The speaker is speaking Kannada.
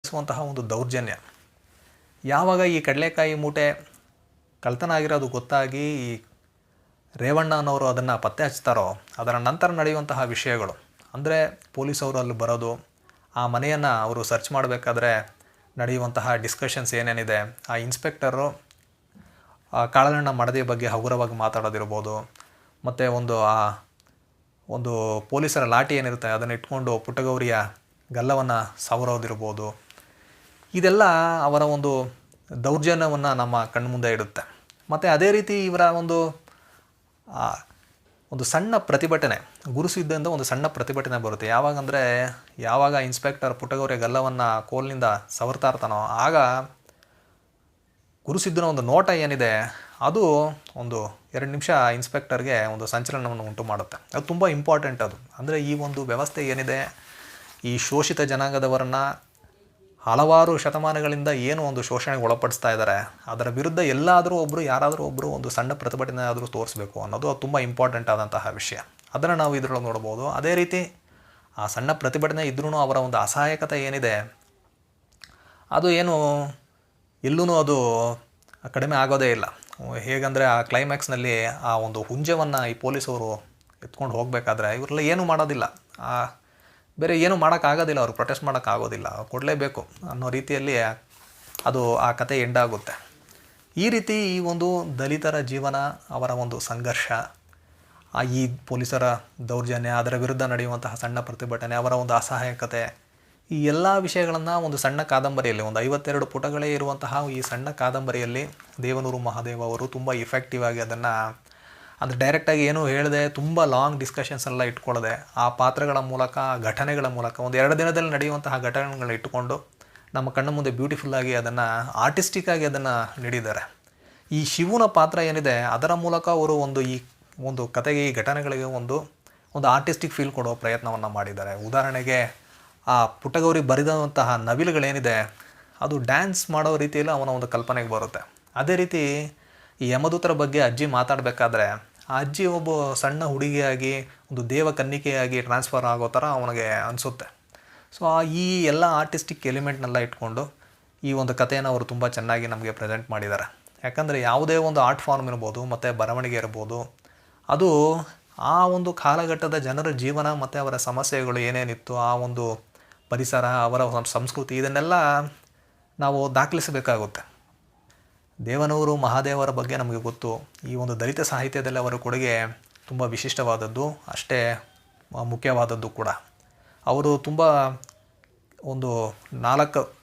ನಡೆಸುವಂತಹ ಒಂದು ದೌರ್ಜನ್ಯ. ಯಾವಾಗ ಈ ಕಡಲೆಕಾಯಿ ಮೂಟೆ ಕಳ್ತನ ಆಗಿರೋದು ಗೊತ್ತಾಗಿ ಈ ರೇವಣ್ಣ ಅನ್ನೋರು ಅದನ್ನು ಪತ್ತೆ ಹಚ್ತಾರೋ ಅದರ ನಂತರ ನಡೆಯುವಂತಹ ವಿಷಯಗಳು, ಅಂದರೆ ಪೊಲೀಸವರು ಅಲ್ಲಿ ಬರೋದು, ಆ ಮನೆಯನ್ನು ಅವರು ಸರ್ಚ್ ಮಾಡಬೇಕಾದ್ರೆ ನಡೆಯುವಂತಹ ಡಿಸ್ಕಷನ್ಸ್ ಏನೇನಿದೆ, ಆ ಇನ್ಸ್ಪೆಕ್ಟರು ಕಾಳಗಣ್ಣ ಮಡದಿ ಬಗ್ಗೆ ಹಗುರವಾಗಿ ಮಾತಾಡೋದಿರ್ಬೋದು, ಮತ್ತು ಒಂದು ಪೊಲೀಸರ ಲಾಠಿ ಏನಿರುತ್ತೆ ಅದನ್ನು ಇಟ್ಕೊಂಡು ಪುಟ್ಟಗೌರಿಯ ಗಲ್ಲವನ್ನು ಸವರೋದಿರ್ಬೋದು. ಇದೆಲ್ಲ ಅವರ ಒಂದು ದೌರ್ಜನ್ಯವನ್ನು ನಮ್ಮ ಕಣ್ಮುಂದೆ ಇಡುತ್ತೆ. ಮತ್ತು ಅದೇ ರೀತಿ ಇವರ ಒಂದು ಸಣ್ಣ ಪ್ರತಿಭಟನೆ, ಗುರುಸಿದ್ದಿಂದ ಒಂದು ಸಣ್ಣ ಪ್ರತಿಭಟನೆ ಬರುತ್ತೆ. ಯಾವಾಗ ಇನ್ಸ್ಪೆಕ್ಟರ್ ಪುಟ್ಟಗೌರಿಯ ಗಲ್ಲವನ್ನು ಕೋಲ್ನಿಂದ ಸವರ್ತಾ ಇರ್ತಾನೋ ಆಗ ಗುರುಸಿದ್ದನ ಒಂದು ನೋಟ ಏನಿದೆ ಅದು ಒಂದು 2 ನಿಮಿಷ ಇನ್ಸ್ಪೆಕ್ಟರ್ಗೆ ಒಂದು ಸಂಚಲನವನ್ನು ಉಂಟು ಮಾಡುತ್ತೆ. ಅದು ತುಂಬ ಇಂಪಾರ್ಟೆಂಟ್. ಅದು ಅಂದರೆ ಈ ಒಂದು ವ್ಯವಸ್ಥೆ ಏನಿದೆ, ಈ ಶೋಷಿತ ಜನಾಂಗದವರನ್ನು ಹಲವಾರು ಶತಮಾನಗಳಿಂದ ಏನು ಒಂದು ಶೋಷಣೆಗೆ ಒಳಪಡಿಸ್ತಾ ಇದ್ದಾರೆ, ಅದರ ವಿರುದ್ಧ ಯಾರಾದರೂ ಒಬ್ಬರು ಒಂದು ಸಣ್ಣ ಪ್ರತಿಭಟನೆ ಆದರೂ ತೋರಿಸ್ಬೇಕು ಅನ್ನೋದು ತುಂಬ ಇಂಪಾರ್ಟೆಂಟ್ ಆದಂತಹ ವಿಷಯ. ಅದನ್ನು ನಾವು ಇದರೊಳಗೆ ನೋಡ್ಬೋದು. ಅದೇ ರೀತಿ ಆ ಸಣ್ಣ ಪ್ರತಿಭಟನೆ ಇದ್ರೂ ಅವರ ಒಂದು ಅಸಹಾಯಕತೆ ಏನಿದೆ ಅದು ಎಲ್ಲೂ ಅದು ಕಡಿಮೆ ಆಗೋದೇ ಇಲ್ಲ. ಹೇಗಂದರೆ ಆ ಕ್ಲೈಮ್ಯಾಕ್ಸ್ನಲ್ಲಿ ಆ ಒಂದು ಹುಂಜವನ್ನು ಈ ಪೊಲೀಸವರು ಎತ್ಕೊಂಡು ಹೋಗಬೇಕಾದ್ರೆ ಇವರೆಲ್ಲ ಏನೂ ಮಾಡೋದಿಲ್ಲ, ಬೇರೆ ಏನೂ ಮಾಡೋಕ್ಕಾಗೋದಿಲ್ಲ, ಅವ್ರು ಪ್ರೊಟೆಸ್ಟ್ ಮಾಡೋಕ್ಕಾಗೋದಿಲ್ಲ, ಅವ್ರು ಕೊಡಲೇಬೇಕು ಅನ್ನೋ ರೀತಿಯಲ್ಲಿ ಅದು ಆ ಕತೆ ಎಂಡಾಗುತ್ತೆ. ಈ ರೀತಿ ಈ ಒಂದು ದಲಿತರ ಜೀವನ, ಅವರ ಒಂದು ಸಂಘರ್ಷ, ಈ ಪೊಲೀಸರ ದೌರ್ಜನ್ಯ, ಅದರ ವಿರುದ್ಧ ನಡೆಯುವಂತಹ ಸಣ್ಣ ಪ್ರತಿಭಟನೆ, ಅವರ ಒಂದು ಅಸಹಾಯಕತೆ, ಈ ಎಲ್ಲ ವಿಷಯಗಳನ್ನು ಒಂದು ಸಣ್ಣ ಕಾದಂಬರಿಯಲ್ಲಿ, ಒಂದು 52 ಪುಟಗಳೇ ಇರುವಂತಹ ಈ ಸಣ್ಣ ಕಾದಂಬರಿಯಲ್ಲಿ ದೇವನೂರು ಮಹಾದೇವ ಅವರು ತುಂಬ ಇಫೆಕ್ಟಿವ್ ಆಗಿ ಅದನ್ನು ಡೈರೆಕ್ಟಾಗಿ ಏನೂ ಹೇಳದೆ, ತುಂಬ ಲಾಂಗ್ ಡಿಸ್ಕಷನ್ಸ್ ಎಲ್ಲ ಇಟ್ಕೊಳ್ಳದೆ, ಆ ಪಾತ್ರಗಳ ಮೂಲಕ, ಘಟನೆಗಳ ಮೂಲಕ, ಒಂದು 2 ದಿನದಲ್ಲಿ ನಡೆಯುವಂತಹ ಘಟನೆಗಳನ್ನ ಇಟ್ಟುಕೊಂಡು ನಮ್ಮ ಕಣ್ಣ ಮುಂದೆ ಬ್ಯೂಟಿಫುಲ್ಲಾಗಿ ಅದನ್ನು ಆರ್ಟಿಸ್ಟಿಕ್ಕಾಗಿ ಅದನ್ನು ನೀಡಿದ್ದಾರೆ. ಈ ಶಿವನ ಪಾತ್ರ ಏನಿದೆ ಅದರ ಮೂಲಕ ಅವರು ಈ ಒಂದು ಕತೆಗೆ, ಈ ಘಟನೆಗಳಿಗೆ ಒಂದು ಆರ್ಟಿಸ್ಟಿಕ್ ಫೀಲ್ ಕೊಡೋ ಪ್ರಯತ್ನವನ್ನು ಮಾಡಿದ್ದಾರೆ. ಉದಾಹರಣೆಗೆ ಆ ಪುಟ್ಟಗೌರಿ ಬರೆದಂತಹ ನವಿಲುಗಳೇನಿದೆ ಅದು ಡ್ಯಾನ್ಸ್ ಮಾಡೋ ರೀತಿಯಲ್ಲಿ ಅವನ ಒಂದು ಕಲ್ಪನೆಗೆ ಬರುತ್ತೆ. ಅದೇ ರೀತಿ ಈ ಯಮದೂತರ ಬಗ್ಗೆ ಅಜ್ಜಿ ಮಾತಾಡಬೇಕಾದ್ರೆ ಆ ಅಜ್ಜಿ ಒಬ್ಬ ಸಣ್ಣ ಹುಡುಗಿಯಾಗಿ ಒಂದು ದೇವಕನ್ನಿಕೆಯಾಗಿ ಟ್ರಾನ್ಸ್ಫರ್ ಆಗೋ ಥರ ಅವನಿಗೆ ಅನಿಸುತ್ತೆ. ಸೊ ಈ ಎಲ್ಲ ಆರ್ಟಿಸ್ಟಿಕ್ ಎಲಿಮೆಂಟ್ನೆಲ್ಲ ಇಟ್ಕೊಂಡು ಈ ಒಂದು ಕಥೆಯನ್ನು ಅವರು ತುಂಬ ಚೆನ್ನಾಗಿ ನಮಗೆ ಪ್ರೆಸೆಂಟ್ ಮಾಡಿದ್ದಾರೆ. ಯಾಕಂದರೆ ಯಾವುದೇ ಒಂದು ಆರ್ಟ್ ಫಾರ್ಮ್ ಇರ್ಬೋದು ಮತ್ತು ಬರವಣಿಗೆ ಇರ್ಬೋದು, ಅದು ಆ ಒಂದು ಕಾಲಘಟ್ಟದ ಜನರ ಜೀವನ ಮತ್ತು ಅವರ ಸಮಸ್ಯೆಗಳು ಏನೇನಿತ್ತು, ಆ ಒಂದು ಪರಿಸರ, ಅವರ ಸಂಸ್ಕೃತಿ, ಇದನ್ನೆಲ್ಲ ನಾವು ದಾಖಲಿಸಬೇಕಾಗುತ್ತೆ. ದೇವನೂರು ಮಹಾದೇವರ ಬಗ್ಗೆ ನಮಗೆ ಗೊತ್ತು. ಈ ಒಂದು ದಲಿತ ಸಾಹಿತ್ಯದಲ್ಲಿ ಅವರ ಕೊಡುಗೆ ತುಂಬ ವಿಶಿಷ್ಟವಾದದ್ದು, ಅಷ್ಟೇ ಮುಖ್ಯವಾದದ್ದು ಕೂಡ. ಅವರು ತುಂಬ ಒಂದು 4